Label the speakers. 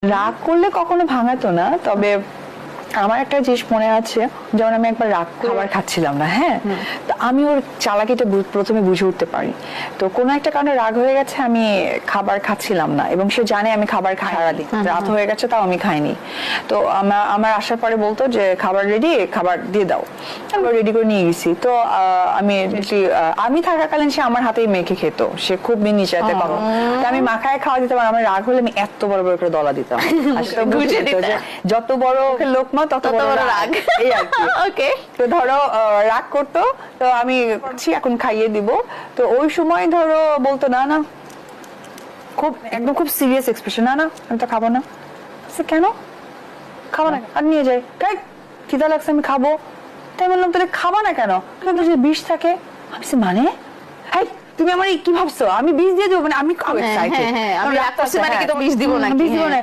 Speaker 1: রাগ করলে কখনো ভাঙাতো না, তবে আমার একটা জিনিস মনে আছে, যেমন আমি একবার রাগ খাবার খাচ্ছিলাম না, হ্যাঁ, তো আমি ওর চালাকিটা প্রথমে বুঝে উঠতে পারি। তো কোনো একটা কারণে রাগ হয়ে গেছে, আমি খাবার খাচ্ছিলাম না এবং সে জানে আমি খাবার খাই সারাদিন, রাত হয়ে গেছে তাও আমি খাইনি। তো আমার আসার পরে বলতো যে খাবার রেডি, খাবার দিয়ে দাও। আমি রেডি করে নিয়ে গেছি। তো আমি থাকাকালীন সে আমার হাতেই মেখে খেত, সে খুব মিনি চাইতে পারো। তো আমি মাখায় খাওয়া দিতাম, আর আমার রাগ হলে আমি এত বড় বড় করে দলা দিতাম। আসলে বুঝে যেত যে যত বড় লোকমা তত বড় রাগ, এই আর কি।
Speaker 2: ওকে।
Speaker 1: তো ধরো রাগ করতো, তো আমি এখন খাইয়ে দিব, তো ওই সময় ধরো বলতো না না, খুব একদম খুব সিরিয়াস এক্সপ্রেশন, না না আমি তো খাবো না। কেন খাবো না? আর নিয়ে যাই, খিদা লাগছে আমি খাবো। তাই বললাম তাহলে খাবা না কেন? যদি বিষ থাকে। আমি মানে তুমি আমার কি ভাবছো আমি বিষ দিয়ে দেবো? মানে আমি
Speaker 2: আমি রাগ করছি মানে কি তো বিষ দিব নাকি?
Speaker 1: বিষ দিব না।